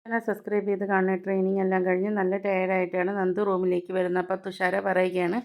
Channel subscribe ചെയ്ത് കാണുന്ന training എല്ലാം കഴിഞ്ഞ് നല്ല ടയേർഡായിട്ടാണ് നന്ദു റൂമിലേക്ക് വരുന്നത്. അപ്പോൾ തുഷാര പറയുകയാണ്,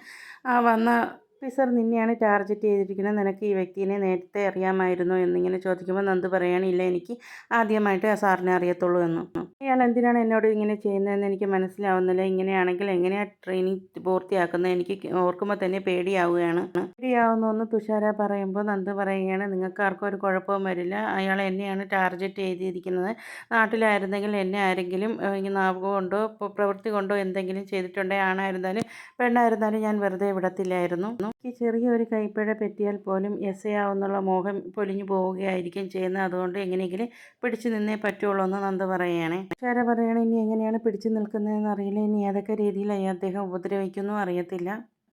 വന്ന ഓഫീസർ നിന്നെയാണ് ടാർഗറ്റ് ചെയ്തിരിക്കുന്നത്, നിനക്ക് ഈ വ്യക്തിയെ നേരത്തെ അറിയാമായിരുന്നോ എന്നിങ്ങനെ ചോദിക്കുമ്പോൾ നന്ദു പറയുകയാണ്, ഇല്ല എനിക്ക് ആദ്യമായിട്ട് ആ സാറിനെ അറിയത്തുള്ളൂ എന്ന്. ഇയാൾ എന്തിനാണ് എന്നോട് ഇങ്ങനെ ചെയ്യുന്നതെന്ന് എനിക്ക് മനസ്സിലാവുന്നില്ല. ഇങ്ങനെയാണെങ്കിൽ എങ്ങനെയാണ് ട്രെയിനിങ് പൂർത്തിയാക്കുന്നത്? എനിക്ക് ഓർക്കുമ്പോൾ തന്നെ പേടിയാവുകയാണ്. പേടിയാവുന്നു തുഷാര പറയുമ്പോൾ നന്ദു പറയുകയാണ്, നിങ്ങൾക്ക് ആർക്കും ഒരു കുഴപ്പവും വരില്ല. അയാൾ എന്നെയാണ് ടാർഗറ്റ് ചെയ്തിരിക്കുന്നത്. നാട്ടിലായിരുന്നെങ്കിൽ എന്നെ ആരെങ്കിലും നാവ് കൊണ്ടോ പ്രവൃത്തി കൊണ്ടോ എന്തെങ്കിലും ചെയ്തിട്ടുണ്ടെങ്കിൽ ആണായിരുന്നാലും പെണ്ണായിരുന്നാലും ഞാൻ വെറുതെ വിടത്തില്ലായിരുന്നു. എനിക്ക് ചെറിയൊരു കൈപ്പിഴ പറ്റിയാൽ പോലും എസ് ഐ ആവുന്നുള്ള മോഹം പൊലിഞ്ഞു പോവുകയായിരിക്കും ചെയ്യുന്നത്. അതുകൊണ്ട് എങ്ങനെയെങ്കിലും പിടിച്ചു നിന്നേ പറ്റുള്ളൂ എന്ന് നന്ദു പറയുകയാണേ. തുഷാര പറയുകയാണ്, ഇനി എങ്ങനെയാണ് പിടിച്ചു നിൽക്കുന്നതെന്ന് അറിയില്ല, ഇനി ഏതൊക്കെ രീതിയിൽ അദ്ദേഹം ഉപദ്രവിക്കുന്നു അറിയത്തില്ല.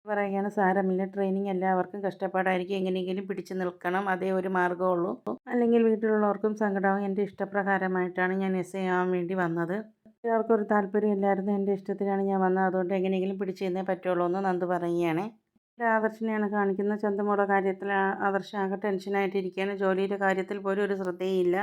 പറയുകയാണ്, സാരമില്ല, ട്രെയിനിങ് എല്ലാവർക്കും കഷ്ടപ്പാടായിരിക്കും, എങ്ങനെയെങ്കിലും പിടിച്ചു നിൽക്കണം, അതേ ഒരു മാർഗ്ഗമുള്ളൂ. അല്ലെങ്കിൽ വീട്ടിലുള്ളവർക്കും സങ്കടമാവും. എൻ്റെ ഇഷ്ടപ്രകാരമായിട്ടാണ് ഞാൻ എസ് ഐ ആവാൻ വേണ്ടി വന്നത്. ആർക്കൊരു താല്പര്യമില്ലായിരുന്നു, എൻ്റെ ഇഷ്ടത്തിനാണ് ഞാൻ വന്നത്, അതുകൊണ്ട് എങ്ങനെയെങ്കിലും പിടിച്ചു നിന്നേ പറ്റുള്ളൂ എന്ന് നന്ദു പറയുകയാണ്. ആദർശിനെയാണ് കാണിക്കുന്നത്. ചന്തമുള്ള കാര്യത്തിൽ ആദർശ് ആകെ ടെൻഷനായിട്ടിരിക്കുകയാണ്. ജോലിയുടെ കാര്യത്തിൽ പോലും ഒരു ശ്രദ്ധയില്ല.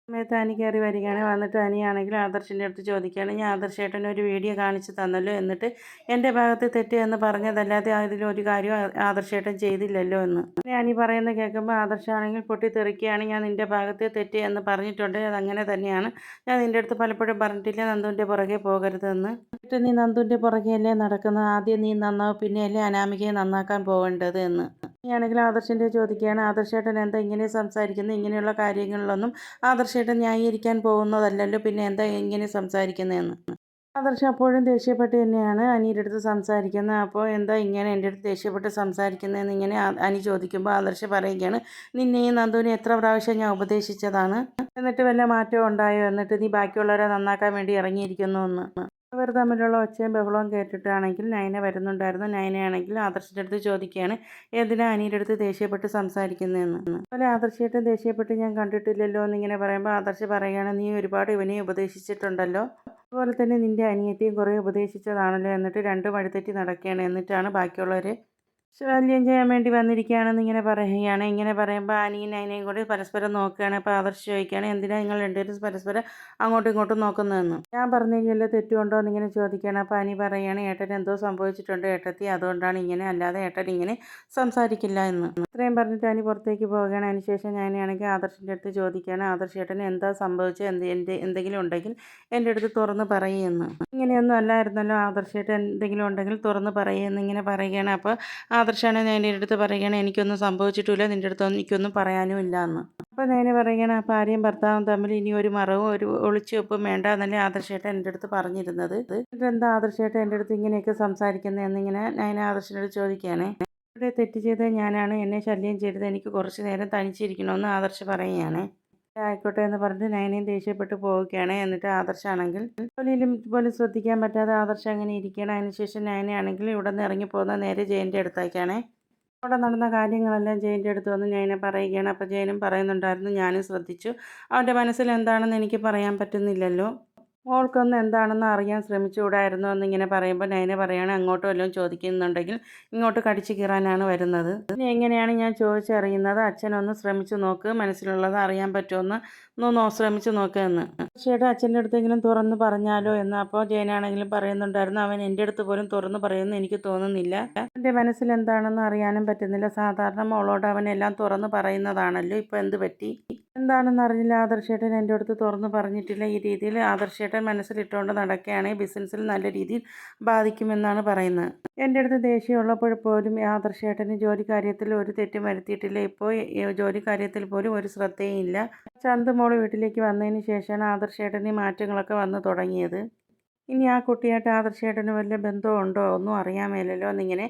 സമയത്ത് അനി കയറി വരികയാണ്. വന്നിട്ട് അനിയാണെങ്കിൽ ആദർശിൻ്റെ അടുത്ത് ചോദിക്കുകയാണ്, ഞാൻ ആദർശേട്ടന് ഒരു വീഡിയോ കാണിച്ച് തന്നല്ലോ, എന്നിട്ട് എൻ്റെ ഭാഗത്ത് തെറ്റ് എന്ന് പറഞ്ഞതല്ലാതെ അതിലൊരു കാര്യം ആദർശേട്ടൻ ചെയ്തില്ലല്ലോ എന്ന്. അനി പറയുന്നത് കേൾക്കുമ്പോൾ ആദർശാണെങ്കിൽ പൊട്ടിത്തെറിക്കുകയാണ്, ഞാൻ നിൻ്റെ ഭാഗത്ത് തെറ്റ് എന്ന് പറഞ്ഞിട്ടുണ്ട്, അതങ്ങനെ തന്നെയാണ്, ഞാൻ നിൻ്റെ അടുത്ത് പലപ്പോഴും പറഞ്ഞിട്ടില്ല നന്ദുവിൻ്റെ പുറകെ പോകരുതെന്ന്. എന്നിട്ട് നീ നന്ദുവിൻ്റെ പുറകെയല്ലേ നടക്കുന്നത്, ആദ്യം നീ നന്നാവും പിന്നെയല്ലേ അനാമികയെ നന്നാക്കാൻ പോകേണ്ടത് എന്ന്. ഇനിയാണെങ്കിൽ ആദർശിൻ്റെ ചോദിക്കുകയാണ്, ആദർശേട്ടൻ എന്താ ഇങ്ങനെ സംസാരിക്കുന്നത്, ഇങ്ങനെയുള്ള കാര്യങ്ങളിലൊന്നും ആദർശേട്ടൻ ന്യായീകരിക്കാൻ പോകുന്നതല്ലല്ലോ, പിന്നെ എന്താ ഇങ്ങനെ സംസാരിക്കുന്നതെന്ന്. ആദർശ് അപ്പോഴും ദേഷ്യപ്പെട്ട് തന്നെയാണ് അനിയുടെ അടുത്ത് സംസാരിക്കുന്നത്. അപ്പോൾ എന്താ ഇങ്ങനെ എൻ്റെ അടുത്ത് ദേഷ്യപ്പെട്ട് സംസാരിക്കുന്നതെന്ന് ഇങ്ങനെ അനി ചോദിക്കുമ്പോൾ ആദർശ് പറയുകയാണ്, നിന്നെയും നന്ദുവിനെ എത്ര പ്രാവശ്യം ഞാൻ ഉപദേശിച്ചതാണ്, എന്നിട്ട് വല്ല മാറ്റവും ഉണ്ടായോ, എന്നിട്ട് നീ ബാക്കിയുള്ളവരെ നന്നാക്കാൻ വേണ്ടി ഇറങ്ങിയിരിക്കുന്നു എന്ന്. അവർ തമ്മിലുള്ള ഒച്ചയും ബഹളവും കേട്ടിട്ടാണെങ്കിൽ നയന വരുന്നുണ്ടായിരുന്നു. നയനയാണെങ്കിൽ ആദർശിൻ്റെ അടുത്ത് ചോദിക്കുകയാണ്, എന്തിനാ അനിയുടെ അടുത്ത് ദേഷ്യപ്പെട്ട് സംസാരിക്കുന്നതെന്ന്. അതുപോലെ ആദർശയായിട്ട് ദേഷ്യപ്പെട്ട് ഞാൻ കണ്ടിട്ടില്ലല്ലോ എന്നിങ്ങനെ പറയുമ്പോൾ ആദർശ് പറയുകയാണ്, നീ ഒരുപാട് ഇവനെ ഉപദേശിച്ചിട്ടുണ്ടല്ലോ, അതുപോലെ തന്നെ നിൻ്റെ അനിയത്തെയും കുറേ ഉപദേശിച്ചതാണല്ലോ, എന്നിട്ട് രണ്ടും വഴിതെറ്റി നടക്കുകയാണ്, എന്നിട്ടാണ് ബാക്കിയുള്ളവരെ ശല്യം ചെയ്യാൻ വേണ്ടി വന്നിരിക്കുകയാണെന്ന് ഇങ്ങനെ പറയുകയാണ്. ഇങ്ങനെ പറയുമ്പോൾ അനിയും നയനയും കൂടി പരസ്പരം നോക്കുകയാണ്. അപ്പോൾ ആദർശ് ചോദിക്കുകയാണ്, എന്തിനാണ് നിങ്ങൾ രണ്ടുപേരും പരസ്പരം അങ്ങോട്ടും ഇങ്ങോട്ടും നോക്കുന്നതെന്ന്. ഞാൻ പറഞ്ഞതിൽ തെറ്റുണ്ടോ എന്നിങ്ങനെ ചോദിക്കുകയാണ്. അപ്പോൾ അനി പറയുകയാണ്, ഏട്ടൻ എന്തോ സംഭവിച്ചിട്ടുണ്ട് ഏട്ടത്തി, അതുകൊണ്ടാണ് ഇങ്ങനെ, അല്ലാതെ ഏട്ടൻ ഇങ്ങനെ സംസാരിക്കില്ല എന്ന്. ഇത്രയും പറഞ്ഞിട്ട് അനി പുറത്തേക്ക് പോവുകയാണ്. അതിനുശേഷം ഞാനാണെങ്കിൽ ആദർശിൻ്റെ അടുത്ത് ചോദിക്കുകയാണ്, ആദർശ് ഏട്ടന് എന്താ സംഭവിച്ചത്, എന്തെങ്കിലും ഉണ്ടെങ്കിൽ എൻ്റെ അടുത്ത് തുറന്ന് പറയുമെന്ന്. ഇങ്ങനെയൊന്നും അല്ലായിരുന്നല്ലോ ആദർശേട്ടൻ, എന്തെങ്കിലും ഉണ്ടെങ്കിൽ തുറന്ന് പറയുമെന്ന് ഇങ്ങനെ പറയുകയാണ്. അപ്പോൾ ആദർശാണ് എൻ്റെ അടുത്ത് പറയുകയാണ്, എനിക്കൊന്നും സംഭവിച്ചിട്ടില്ല, നിൻ്റെ അടുത്തൊന്നും എനിക്കൊന്നും പറയാനും ഇല്ല എന്ന്. അപ്പോൾ ഞാൻ പറയുകയാണ്, ആ ഭാര്യയും ഭർത്താവും തമ്മിൽ ഇനി ഒരു മറവും ഒരു ഒളിച്ചുവെപ്പും വേണ്ട എന്നല്ലേ ആദർശേട്ടൻ എൻ്റെ അടുത്ത് പറഞ്ഞിരുന്നത്. എന്താ ആദർശേട്ടൻ എൻ്റെ അടുത്ത് ഇങ്ങനെയൊക്കെ സംസാരിക്കുന്നത് എന്നിങ്ങനെ ഞാൻ ആദർശനോട് ചോദിക്കുകയാണ്. ഇവിടെ തെറ്റ് ചെയ്തത് ഞാനാണ്, എന്നെ ശല്യം ചെയ്തത്, എനിക്ക് കുറച്ച് നേരം തനിച്ചിരിക്കണമെന്ന് ആദർശ് പറയുകയാണ്. ആയിക്കോട്ടെ എന്ന് പറഞ്ഞിട്ട് നയനയും ദേഷ്യപ്പെട്ട് പോവുകയാണ്. എന്നിട്ട് ആദർശാണെങ്കിൽ ജോലിയിലും പോലും ശ്രദ്ധിക്കാൻ പറ്റാതെ ആദർശം അങ്ങനെ ഇരിക്കുകയാണ്. അതിനുശേഷം നയനയാണെങ്കിൽ ഇവിടെ നിന്ന് ഇറങ്ങിപ്പോകുന്നത് നേരെ ജയൻ്റെ അടുത്തേക്കാണ്. അവിടെ നടന്ന കാര്യങ്ങളെല്ലാം ജയൻ്റെ അടുത്ത് വന്ന് നയന പറയുകയാണ്. അപ്പോൾ ജയനും പറയുന്നുണ്ടായിരുന്നു, ഞാനും ശ്രദ്ധിച്ചു, അവൻ്റെ മനസ്സിൽ എന്താണെന്ന് എനിക്ക് പറയാൻ പറ്റുന്നില്ലല്ലോ, മോൾക്കൊന്ന് എന്താണെന്ന് അറിയാൻ ശ്രമിച്ചുകൂടായിരുന്നോ എന്നിങ്ങനെ പറയുമ്പോൾ നയന പറയുകയാണ്, അങ്ങോട്ടും വല്ലതും ചോദിക്കുന്നുണ്ടെങ്കിൽ ഇങ്ങോട്ട് കടിച്ചു കീറാനാണ് വരുന്നത്, ഇനി എങ്ങനെയാണ് ഞാൻ ചോദിച്ചറിയുന്നത്, അച്ഛനൊന്ന് ശ്രമിച്ചു നോക്ക്, മനസ്സിലുള്ളത് അറിയാൻ പറ്റുമെന്ന് ഒന്ന് ശ്രമിച്ചു നോക്കുക എന്ന്. തീർച്ചയായിട്ടും അച്ഛൻ്റെ അടുത്തെങ്കിലും തുറന്ന് പറഞ്ഞാലോ എന്ന്. അപ്പോൾ ജയനാണെങ്കിലും പറയുന്നുണ്ടായിരുന്നു, അവൻ എൻ്റെ അടുത്ത് പോലും തുറന്ന് പറയുമെന്ന് എനിക്ക് തോന്നുന്നില്ല, എൻ്റെ മനസ്സിൽ എന്താണെന്ന് അറിയാനും പറ്റുന്നില്ല, സാധാരണ മോളോട് അവൻ എല്ലാം തുറന്ന് പറയുന്നതാണല്ലോ, ഇപ്പോൾ എന്ത് പറ്റി, എന്താണെന്ന് അറിയില്ല, ആദർശേട്ടൻ എൻ്റെ അടുത്ത് തുറന്ന് പറഞ്ഞിട്ടില്ല, ഈ രീതിയിൽ ആദർശേട്ടൻ മനസ്സിലിട്ടുകൊണ്ട് നടക്കുകയാണെങ്കിൽ ബിസിനസ്സിൽ നല്ല രീതിയിൽ ബാധിക്കുമെന്നാണ് പറയുന്നത്. എൻ്റെ അടുത്ത് ദേഷ്യമുള്ളപ്പോൾ പോലും ആദർശേട്ടന് ജോലി കാര്യത്തിൽ ഒരു തെറ്റും വരുത്തിയിട്ടില്ല, ഇപ്പോൾ ജോലി കാര്യത്തിൽ പോലും ഒരു ശ്രദ്ധയും ഇല്ല. ചന്തുമോൾ വീട്ടിലേക്ക് വന്നതിന് ശേഷമാണ് ആദർശേട്ടന് മാറ്റങ്ങളൊക്കെ വന്നു തുടങ്ങിയത്. ഇനി ആ കുട്ടിയായിട്ട് ആദർശേട്ടന് വല്ല ബന്ധമുണ്ടോ ഒന്നും അറിയാൻ മേലല്ലോ എന്നിങ്ങനെ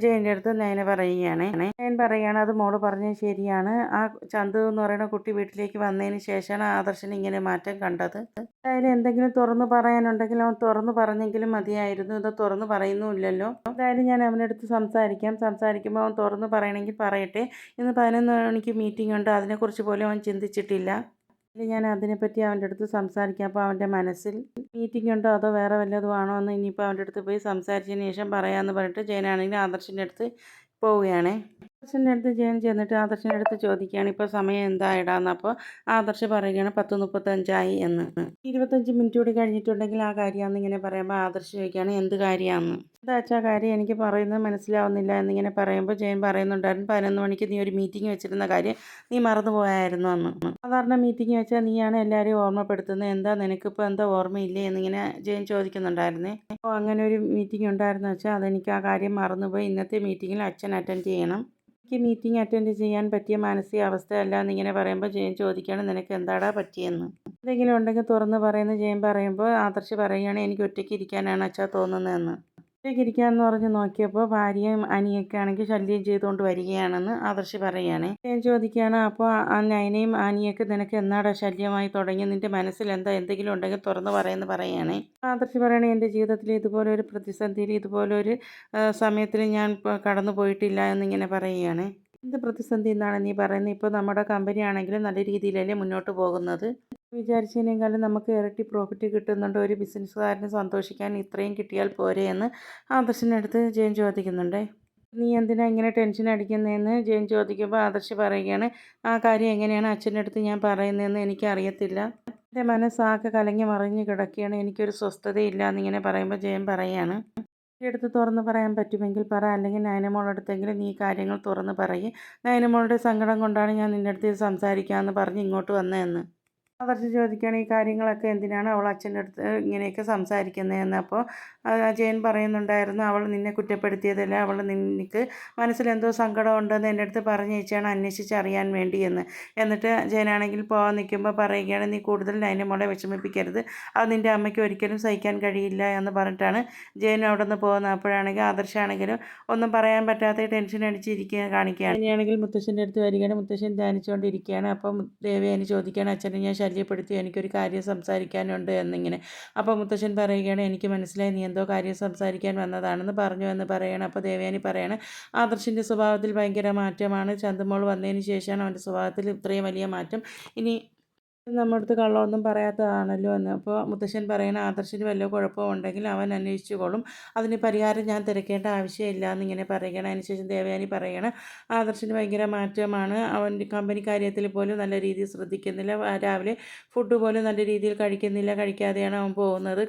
ജയൻ്റെ അടുത്ത് നയന പറയുകയാണ്. നയൻ പറയുകയാണ്, അത് മോള് പറഞ്ഞത് ശരിയാണ്, ആ ചന്തു എന്ന് പറയുന്ന കുട്ടി വീട്ടിലേക്ക് വന്നതിന് ശേഷമാണ് ആദർശന് ഇങ്ങനെ മാറ്റം കണ്ടത്. എന്തായാലും എന്തെങ്കിലും തുറന്നു പറയാനുണ്ടെങ്കിൽ അവൻ തുറന്നു പറഞ്ഞെങ്കിലും മതിയായിരുന്നു, ഇത് തുറന്നു പറയുന്നുമില്ലല്ലോ. എന്തായാലും ഞാൻ അവനടുത്ത് സംസാരിക്കുമ്പോൾ അവൻ തുറന്നു പറയണമെങ്കിൽ പറയട്ടെ, ഇന്ന് 11 മണിക്ക് മീറ്റിംഗ് ഉണ്ട്, അതിനെക്കുറിച്ച് പോലും അവൻ ചിന്തിച്ചിട്ടില്ല, ഞാൻ അതിനെപ്പറ്റി അവൻ്റെ അടുത്ത് സംസാരിക്കാം. അപ്പോൾ അവൻ്റെ മനസ്സിൽ മീറ്റിംഗ് ഉണ്ടോ അതോ വേറെ വല്ലതും ആണോ എന്ന് ഇനിയിപ്പോൾ അവൻ്റെ അടുത്ത് പോയി സംസാരിച്ചതിന് ശേഷം പറയാമെന്ന് പറഞ്ഞിട്ട് ജയനാണെങ്കിൽ ആദർശിൻ്റെ അടുത്ത് പോവുകയാണ്. ആദർശിൻ്റെ അടുത്ത് ജയൻ ചെന്നിട്ട് ആദർശിൻ്റെ അടുത്ത് ചോദിക്കുകയാണ് ഇപ്പോൾ സമയം എന്തായിടാന്ന്. അപ്പോൾ ആദർശ് പറയുകയാണ് 10:35 എന്ന്. 25 മിനിറ്റ് കൂടി കഴിഞ്ഞിട്ടുണ്ടെങ്കിൽ ആ കാര്യമാണെന്ന് ഇങ്ങനെ പറയുമ്പോൾ ആദർശ് ചോദിക്കുകയാണ് എന്ത് കാര്യമാണെന്ന്. എന്താ വെച്ചാൽ കാര്യം എനിക്ക് പറയുന്നത് മനസ്സിലാവുന്നില്ല എന്നിങ്ങനെ പറയുമ്പോൾ ജയൻ പറയുന്നുണ്ടായിരുന്നു 11 മണിക്ക് നീ ഒരു മീറ്റിംഗ് വെച്ചിരുന്ന കാര്യം നീ മറന്നു പോയായിരുന്നു അന്ന്. സാധാരണ മീറ്റിംഗ് വെച്ചാൽ നീയാണ് എല്ലാവരെയും ഓർമ്മപ്പെടുത്തുന്നത്, എന്താ നിനക്കിപ്പോൾ എന്താ ഓർമ്മയില്ലേ എന്നിങ്ങനെ ജയൻ ചോദിക്കുന്നുണ്ടായിരുന്നേ. അപ്പോൾ അങ്ങനെ ഒരു മീറ്റിംഗ് ഉണ്ടായിരുന്നു വെച്ചാൽ അതെനിക്ക് ആ കാര്യം മറന്നുപോയി, ഇന്നത്തെ മീറ്റിങ്ങിൽ അച്ഛൻ അറ്റൻഡ് ചെയ്യണം. എനിക്ക് മീറ്റിംഗ് അറ്റൻഡ് ചെയ്യാൻ പറ്റിയ മാനസികാവസ്ഥയല്ല എന്നിങ്ങനെ പറയുമ്പോൾ ജയൻ ചോദിക്കുകയാണ് നിനക്ക് എന്താടാ പറ്റിയെന്ന്. എന്തെങ്കിലും ഉണ്ടെങ്കിൽ തുറന്ന് പറയുന്നത് ജയൻ പറയുമ്പോൾ ആദർശ് പറയുകയാണ് എനിക്ക് ഒറ്റയ്ക്ക് ഇരിക്കാനാണ് അച്ഛാ തോന്നുന്നതെന്ന്. ഒറ്റയ്ക്ക് ഇരിക്കാമെന്ന് പറഞ്ഞ് നോക്കിയപ്പോൾ ഭാര്യയും അനിയൊക്കെ ആണെങ്കിൽ ശല്യം ചെയ്തുകൊണ്ട് വരികയാണെന്ന് ആദർശ് പറയുകയാണ്. ജയൻ ചോദിക്കുകയാണ് അപ്പോൾ ആ നയനയും ആനിയൊക്കെ നിനക്ക് എന്നാടാ ശല്യമായി തുടങ്ങി, നിൻ്റെ മനസ്സിൽ എന്താ എന്തെങ്കിലും ഉണ്ടെങ്കിൽ തുറന്ന് പറയുമെന്ന് പറയുകയാണ്. ആദർശ് പറയുകയാണ് എൻ്റെ ജീവിതത്തിൽ ഇതുപോലൊരു പ്രതിസന്ധിയിൽ ഇതുപോലൊരു സമയത്തിൽ ഞാൻ കടന്നു പോയിട്ടില്ല എന്നിങ്ങനെ പറയുകയാണ്. എന്ത് പ്രതിസന്ധി എന്നാണ് നീ പറയുന്നത്? ഇപ്പോൾ നമ്മുടെ കമ്പനി ആണെങ്കിലും നല്ല രീതിയിലല്ലേ മുന്നോട്ട് പോകുന്നത്. വിചാരിച്ചതിനേക്കാളും നമുക്ക് ഇരട്ടി പ്രോഫിറ്റ് കിട്ടുന്നുണ്ട്. ഒരു ബിസിനസ്സുകാരന് സന്തോഷിക്കാൻ ഇത്രയും കിട്ടിയാൽ പോരെ എന്ന് ആദർശിൻ്റെ അടുത്ത് ജയൻ ചോദിക്കുന്നുണ്ട്. നീ എന്തിനാ ഇങ്ങനെ ടെൻഷൻ അടിക്കുന്നതെന്ന് ജയൻ ചോദിക്കുമ്പോൾ ആദർശ് പറയുകയാണ് ആ കാര്യം എങ്ങനെയാണ് അച്ഛൻ്റെ അടുത്ത് ഞാൻ പറയുന്നതെന്ന് എനിക്കറിയത്തില്ല. എൻ്റെ മനസ്സാകെ കലങ്ങി മറിഞ്ഞ് കിടക്കുകയാണ്, എനിക്കൊരു സ്വസ്ഥതയില്ല എന്നിങ്ങനെ പറയുമ്പോൾ ജയൻ പറയുകയാണ് എൻ്റെ അടുത്ത് തുറന്ന് പറയാൻ പറ്റുമെങ്കിൽ പറ, അല്ലെങ്കിൽ നയനമോളുടെ അടുത്തെങ്കിലും നീ കാര്യങ്ങൾ തുറന്ന് പറയും. നയനമോളുടെ സങ്കടം കൊണ്ടാണ് ഞാൻ നിൻ്റെ അടുത്ത് സംസാരിക്കാമെന്ന് പറഞ്ഞ് ഇങ്ങോട്ട് വന്നതെന്ന്. ആദർശ് ചോദിക്കുകയാണ് ഈ കാര്യങ്ങളൊക്കെ എന്തിനാണ് അവൾ അച്ഛൻ്റെ അടുത്ത് ഇങ്ങനെയൊക്കെ സംസാരിക്കുന്നതെന്ന്. അപ്പോൾ ജയൻ പറയുന്നുണ്ടായിരുന്നു അവൾ നിന്നെ കുറ്റപ്പെടുത്തിയതല്ല, അവൾ നിനക്ക് മനസ്സിലെന്തോ സങ്കടം ഉണ്ടെന്ന് എൻ്റെ അടുത്ത് പറഞ്ഞേച്ചാണ് അന്വേഷിച്ചറിയാൻ വേണ്ടിയെന്ന്. എന്നിട്ട് ജയനാണെങ്കിൽ പോകാൻ നിൽക്കുമ്പോൾ പറയുകയാണ് നീ കൂടുതൽ നയന മോളെ വിഷമിപ്പിക്കരുത്, അത് നിൻ്റെ അമ്മയ്ക്ക് ഒരിക്കലും സഹിക്കാൻ കഴിയില്ല എന്ന് പറഞ്ഞിട്ടാണ് ജയൻ അവിടെ നിന്ന് പോകുന്നത്. അപ്പോഴാണെങ്കിൽ ആദർശാണെങ്കിലും ഒന്നും പറയാൻ പറ്റാത്ത ടെൻഷൻ അടിച്ചിരിക്കുക കാണിക്കുകയാണ്. ഇനിയാണെങ്കിൽ മുത്തശ്ശൻ്റെ അടുത്ത് വരികയാണ്, മുത്തശ്ശൻ ധ്യാനിച്ചുകൊണ്ടിരിക്കുകയാണ്. അപ്പം ദേവയാനി ചോദിക്കുകയാണ് അച്ഛനെ ഞാൻ ശല്യപ്പെടുത്തി, എനിക്കൊരു കാര്യം സംസാരിക്കാനുണ്ട് എന്നിങ്ങനെ. അപ്പോൾ മുത്തശ്ശൻ പറയുകയാണ് എനിക്ക് മനസ്സിലായി, നീ എന്തോ കാര്യം സംസാരിക്കാൻ വന്നതാണെന്ന് പറഞ്ഞു എന്ന് പറയുകയാണ്. അപ്പോൾ ദേവയാനി പറയാണ് ആദർശിൻ്റെ സ്വഭാവത്തിൽ ഭയങ്കര മാറ്റമാണ്, ചന്തുമോൾ വന്നതിന് ശേഷമാണ് അവൻ്റെ സ്വഭാവത്തിൽ ഇത്രയും വലിയ മാറ്റം, ഇനി നമ്മുടെ അടുത്ത് കള്ളമൊന്നും പറയാത്തതാണല്ലോ എന്ന്. അപ്പോൾ മുത്തശ്ശൻ പറയണ ആദർശിന് വല്ല കുഴപ്പമുണ്ടെങ്കിൽ അവൻ അന്വേഷിച്ചുകൊള്ളും, അതിന് പരിഹാരം ഞാൻ തിരക്കേണ്ട ആവശ്യമില്ല എന്നിങ്ങനെ പറയുകയാണ്. അതിനുശേഷം ദേവയാനി പറയണം ആദർശിന് ഭയങ്കര മാറ്റമാണ്, അവൻ കമ്പനി കാര്യത്തിൽ പോലും നല്ല രീതിയിൽ ശ്രദ്ധിക്കുന്നില്ല, രാവിലെ ഫുഡ് പോലും നല്ല രീതിയിൽ കഴിക്കുന്നില്ല, കഴിക്കാതെയാണ് അവൻ പോകുന്നത്,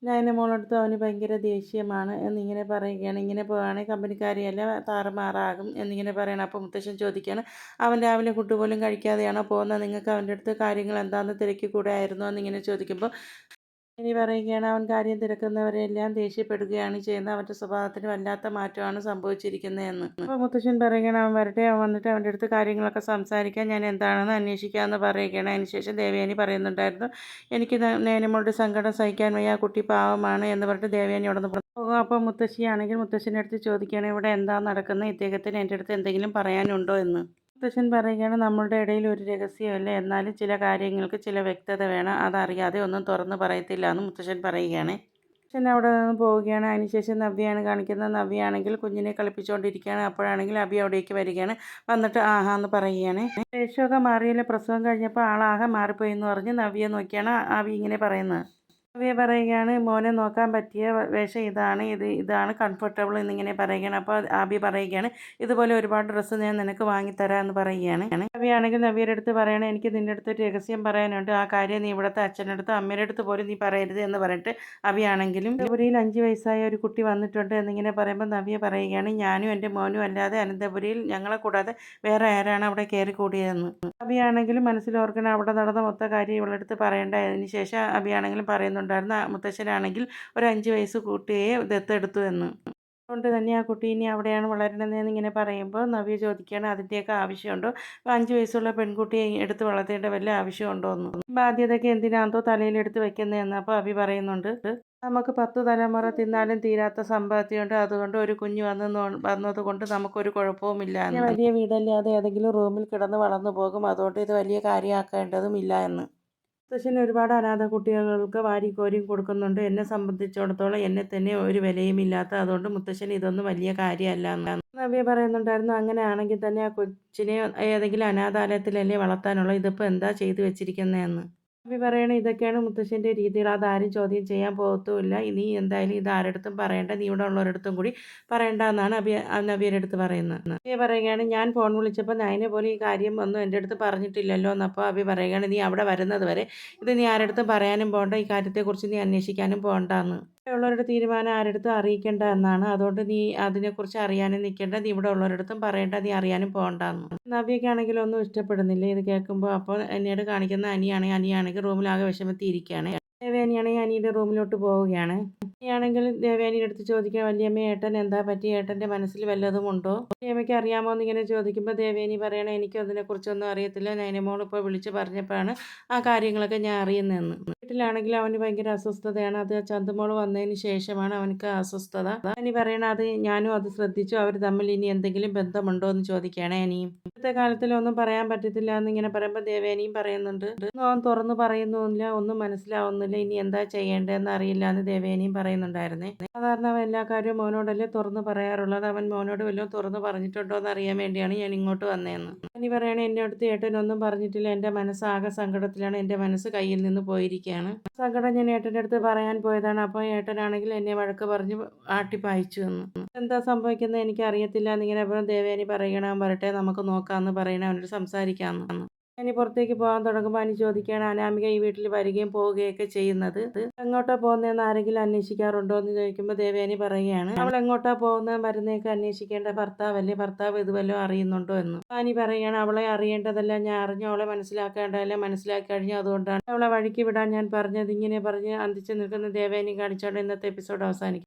നയനമോളടുത്ത് അവന് ഭയങ്കര ദേഷ്യമാണ് എന്നിങ്ങനെ പറയുകയാണ്. ഇങ്ങനെ പോവുകയാണെങ്കിൽ കമ്പനിക്കാരിയെല്ലാം താറുമാറാകും എന്നിങ്ങനെ പറയണം. അപ്പോൾ മുത്തശ്ശൻ ചോദിക്കുകയാണ് അവൻ രാവിലെ ഫുഡ് പോലും കഴിക്കാതെയാണോ പോകുന്നത്, നിങ്ങൾക്ക് അവൻ്റെ അടുത്ത് കാര്യങ്ങൾ എന്താണെന്ന് തിരക്കിക്കൂടായിരുന്നോ എന്നിങ്ങനെ ചോദിക്കുമ്പോൾ ഇനി പറയുകയാണ് അവൻ കാര്യം തിരക്കുന്നവരെല്ലാം ദേഷ്യപ്പെടുകയാണ് ചെയ്യുന്നത്, അവൻ്റെ സ്വഭാവത്തിന് വല്ലാത്ത മാറ്റമാണ് സംഭവിച്ചിരിക്കുന്നതെന്ന്. അപ്പോൾ മുത്തശ്ശൻ പറയുകയാണ് അവൻ വരട്ടെ, അവൻ വന്നിട്ട് അവൻ്റെ അടുത്ത് കാര്യങ്ങളൊക്കെ സംസാരിക്കാൻ ഞാൻ എന്താണെന്ന് അന്വേഷിക്കാമെന്ന് പറയുകയാണ്. അതിനുശേഷം ദേവയാനി പറയുന്നുണ്ടായിരുന്നു എനിക്ക് നേനമോളുടെ സങ്കടം സഹിക്കാൻ വയ്യ, ആ കുട്ടി പാവമാണ് എന്ന് പറഞ്ഞിട്ട് ദേവയാനി അവിടെ നിന്ന് പോകും. അപ്പോൾ മുത്തശ്ശിയാണെങ്കിൽ മുത്തശ്ശൻ്റെ അടുത്ത് ചോദിക്കുകയാണ് ഇവിടെ എന്താ നടക്കുന്നത്, ഇദ്ദേഹത്തിന് എൻ്റെ അടുത്ത് എന്തെങ്കിലും പറയാനുണ്ടോ എന്ന്. മുത്തശ്ശൻ പറയുകയാണ് നമ്മളുടെ ഇടയിൽ ഒരു രഹസ്യമല്ല, എന്നാലും ചില കാര്യങ്ങൾക്ക് ചില വ്യക്തത വേണം, അതറിയാതെ ഒന്നും തുറന്ന് പറയത്തില്ല എന്ന് മുത്തശ്ശൻ പറയുകയാണ്. മുത്തശ്ശൻ അവിടെ നിന്ന് പോവുകയാണ്. അതിനുശേഷം നവ്യയാണ് കാണിക്കുന്നത്. നവ്യയാണെങ്കിൽ കുഞ്ഞിനെ കളിപ്പിച്ചുകൊണ്ടിരിക്കുകയാണ്. അപ്പോഴാണെങ്കിൽ അബി അവിടേക്ക് വരികയാണ്, വന്നിട്ട് ആഹാ എന്ന് പറയുകയാണ്. വേഷമൊക്കെ മാറിയില്ല, പ്രസവം കഴിഞ്ഞപ്പോൾ ആളാകെ മാറിപ്പോയി എന്ന് പറഞ്ഞ് നവ്യയെ നോക്കിയാണ് അബി ഇങ്ങനെ പറയുന്നത്. നവ്യ പറയുകയാണ് മോനെ നോക്കാൻ പറ്റിയ വേഷം ഇതാണ്, ഇതാണ് കംഫർട്ടബിൾ എന്നിങ്ങനെ പറയുകയാണ്. അപ്പോൾ ആബി പറയുകയാണ് ഇതുപോലെ ഒരുപാട് ഡ്രസ്സ് ഞാൻ നിനക്ക് വാങ്ങിത്തരാം എന്ന് പറയുകയാണ്. നവ്യയാണെങ്കിൽ നവ്യയുടെ അടുത്ത് പറയണം എനിക്ക് നിൻ്റെ അടുത്ത് ഒരു രഹസ്യം പറയാനുണ്ട്, ആ കാര്യം നീ ഇവിടുത്തെ അച്ഛൻ്റെ അടുത്ത് അമ്മയുടെ അടുത്ത് പോലും നീ പറയരുത് എന്ന് പറഞ്ഞിട്ട് അബിയാണെങ്കിലും അനന്തപുരിയിൽ 5 വയസ്സായ ഒരു കുട്ടി വന്നിട്ടുണ്ട് എന്നിങ്ങനെ പറയുമ്പോൾ നവ്യ പറയുകയാണ് ഞാനും എൻ്റെ മോനും അല്ലാതെ അനന്തപുരിയിൽ ഞങ്ങളെ കൂടാതെ വേറെ ആരാണ് അവിടെ കയറി കൂടിയതെന്ന്. അബിയാണെങ്കിലും മനസ്സിലോർക്കണം അവിടെ നടന്ന മൊത്ത കാര്യം ഇവളെടുത്ത് പറയേണ്ട. അതിന് ശേഷം അബിയാണെങ്കിലും പറയുന്നുണ്ടായിരുന്നു മുത്തശ്ശനാണെങ്കിൽ ഒരു 5 വയസ്സ് കുട്ടിയെ ദത്തെടുത്തു എന്ന്. അതുകൊണ്ട് തന്നെ ആ കുട്ടി ഇനി അവിടെയാണ് വളരണതെന്ന് ഇങ്ങനെ പറയുമ്പോൾ നവ്യ ചോദിക്കുകയാണ് അതിൻ്റെയൊക്കെ ആവശ്യമുണ്ടോ, 5 വയസ്സുള്ള പെൺകുട്ടിയെ എടുത്ത് വളർത്തേണ്ട വല്ല ആവശ്യമുണ്ടോ എന്ന്. ബാധ്യതയൊക്കെ എന്തിനാന്തോ തലയിലെടുത്ത് വെക്കുന്നതെന്ന്. അപ്പോൾ അബി പറയുന്നുണ്ട് നമുക്ക് 10 തലമുറ തിന്നാലും തീരാത്ത സമ്പാദ്യമുണ്ട്, അതുകൊണ്ട് ഒരു കുഞ്ഞ് വന്നതുകൊണ്ട് നമുക്കൊരു കുഴപ്പവുമില്ല എന്ന്. വലിയ വീടല്ലേ, അത് ഏതെങ്കിലും റൂമിൽ കിടന്ന് വളർന്നു പോകും, അതുകൊണ്ട് ഇത് വലിയ കാര്യമാക്കേണ്ടതും ഇല്ല എന്ന്. മുത്തശ്ശൻ ഒരുപാട് അനാഥ കുട്ടികൾക്ക് വാരിക്കോരിയും കൊടുക്കുന്നുണ്ട്, എന്നെ സംബന്ധിച്ചിടത്തോളം എന്നെ തന്നെ ഒരു വിലയുമില്ലാത്ത, അതുകൊണ്ട് മുത്തശ്ശൻ ഇതൊന്നും വലിയ കാര്യമല്ല എന്ന് നവ്യ പറയുന്നുണ്ടായിരുന്നു. അങ്ങനെയാണെങ്കിൽ തന്നെ ആ കൊച്ചിനെ ഏതെങ്കിലും അനാഥാലയത്തിലല്ലേ വളർത്താനുള്ള, ഇതിപ്പോൾ എന്താ ചെയ്തു വെച്ചിരിക്കുന്നതെന്ന്. അഭി പറയണ ഇതൊക്കെയാണ് മുത്തശ്ശൻ്റെ രീതികൾ. അതാരും ചോദ്യം ചെയ്യാൻ പോകത്തുമില്ല. നീ എന്തായാലും ഇത് ആരെടുത്തും പറയണ്ട. നീ ഇവിടെ ഉള്ളവരടുത്തും കൂടി പറയണ്ടെന്നാണ് നവ്യയുടെ അടുത്ത് പറയുന്നത്. നവ്യ പറയുകയാണ് ഞാൻ ഫോൺ വിളിച്ചപ്പോൾ നയനെ പോലും ഈ കാര്യം ഒന്നും എൻ്റെ അടുത്ത് പറഞ്ഞിട്ടില്ലല്ലോ എന്നപ്പോൾ അഭി പറയുകയാണ് നീ അവിടെ വരുന്നത് വരെ ഇത് നീ ആരെടുത്തും പറയാനും പോകണ്ട. ഈ കാര്യത്തെക്കുറിച്ച് നീ അന്വേഷിക്കാനും പോകണ്ടെന്ന്. ഉള്ളവരുടെ തീരുമാനം ആരെടുത്തും അറിയിക്കേണ്ട എന്നാണ്. അതുകൊണ്ട് നീ അതിനെക്കുറിച്ച് അറിയാനും നിൽക്കേണ്ട. നീ ഇവിടെ ഉള്ളവരടുത്തും പറയേണ്ട. നീ അറിയാനും പോകണ്ടെന്ന്. നവ്യയ്ക്കാണെങ്കിലും ഒന്നും ഇഷ്ടപ്പെടുന്നില്ല ഇത് കേൾക്കുമ്പോൾ. അപ്പോൾ എന്നോട് കാണിക്കുന്ന അനിയാണെങ്കിൽ റൂമിലാകെ വിഷമത്തിയിരിക്കുകയാണ്. ദേവയാനിയാണെങ്കിൽ അനിയുടെ റൂമിലോട്ട് പോവുകയാണ്. അനിയാണെങ്കിൽ ദേവയാനിയുടെ അടുത്ത് ചോദിക്കുക വല്യമ്മ ഏട്ടൻ എന്താ പറ്റി? ഏട്ടൻ്റെ മനസ്സിൽ വല്ലതും ഉണ്ടോ? വല്യമ്മയ്ക്ക് അറിയാമോ എന്നിങ്ങനെ ചോദിക്കുമ്പോൾ ദേവയാനി പറയണേ എനിക്ക് അതിനെക്കുറിച്ചൊന്നും അറിയത്തില്ല. നൈനമോൾ ഇപ്പോൾ വിളിച്ച് പറഞ്ഞപ്പോഴാണ് ആ കാര്യങ്ങളൊക്കെ ഞാൻ അറിയുന്നതെന്ന്. വീട്ടിലാണെങ്കിൽ അവന് ഭയങ്കര അസ്വസ്ഥതയാണ്. അത് ചന്തുമോൾ വന്നതിന് ശേഷമാണ് അവനക്ക് അസ്വസ്ഥത. അനി പറയണ അത് ഞാനും അത് ശ്രദ്ധിച്ചു. അവർ തമ്മിൽ ഇനി എന്തെങ്കിലും ബന്ധമുണ്ടോ എന്ന് ചോദിക്കുകയാണ് അനിയും. ഇന്നത്തെ കാലത്തിലൊന്നും പറയാൻ പറ്റത്തില്ല എന്നിങ്ങനെ പറയുമ്പോൾ ദേവേനിയും പറയുന്നുണ്ട്. ഒന്നും അവൻ തുറന്നു പറയുന്നുമില്ല. ഒന്നും മനസ്സിലാവുന്നില്ല. ഇനി എന്താ ചെയ്യേണ്ടതെന്ന് അറിയില്ല എന്ന് ദേവേനിയും പറയുന്നുണ്ടായിരുന്നേ. സാധാരണ അവൻ എല്ലാ കാര്യവും മോനോടല്ലേ തുറന്നു പറയാറുള്ളത്. അവൻ മോനോട് വല്ലതും തുറന്നു പറഞ്ഞിട്ടുണ്ടോ എന്ന് അറിയാൻ വേണ്ടിയാണ് ഞാൻ ഇങ്ങോട്ട് വന്നതെന്ന്. അനി പറയണേ എന്നെ അടുത്ത് ഏട്ടനൊന്നും പറഞ്ഞിട്ടില്ല. എൻ്റെ മനസ്സ് ആകെ സങ്കടത്തിലാണ്. എൻ്റെ മനസ്സ് കയ്യിൽ നിന്ന് പോയിരിക്കുകയാണ്. സങ്കടം ഞാൻ ഏട്ടൻ്റെ അടുത്ത് പറയാൻ പോയതാണ്. അപ്പോൾ ഏട്ടനാണെങ്കിൽ എന്നെ വഴക്ക് പറഞ്ഞ് ആട്ടിപ്പായിച്ചു എന്ന്. എന്താ സംഭവിക്കുന്നത് എനിക്ക് അറിയത്തില്ല എന്നിങ്ങനെ ദേവേനി പറയണം. വരട്ടെ നമുക്ക് നോക്കാമെന്ന് പറയണേ. അവനോട് സംസാരിക്കാമെന്ന്. അനി പുറത്തേക്ക് പോകാൻ തുടങ്ങുമ്പോൾ അനി ചോദിക്കുകയാണ് അനാമിക ഈ വീട്ടിൽ വരികയും പോവുകയൊക്കെ ചെയ്യുന്നത് എങ്ങോട്ടാ പോകുന്നതെന്ന് ആരെങ്കിലും അന്വേഷിക്കാറുണ്ടോ എന്ന് ചോദിക്കുമ്പോൾ ദേവയാനി പറയുകയാണ് അവൾ എങ്ങോട്ടാ പോകുന്നത് വരുന്നതൊക്കെ അന്വേഷിക്കേണ്ട ഭർത്താവല്ലേ, ഭർത്താവ് ഇത് വല്ലതും അറിയുന്നുണ്ടോ എന്ന്. അനി പറയുകയാണ് അവളെ അറിയേണ്ടതല്ല, ഞാൻ അറിഞ്ഞു. അവളെ മനസ്സിലാക്കേണ്ടതല്ല, മനസ്സിലാക്കി കഴിഞ്ഞു. അതുകൊണ്ടാണ് അവളെ വഴിക്ക് വിടാൻ ഞാൻ പറഞ്ഞത്. ഇങ്ങനെ പറഞ്ഞ് അന്തിച്ച് നിൽക്കുന്ന ദേവയാനി കാണിച്ചാണ് ഇന്നത്തെ എപ്പിസോഡ് അവസാനിക്കും.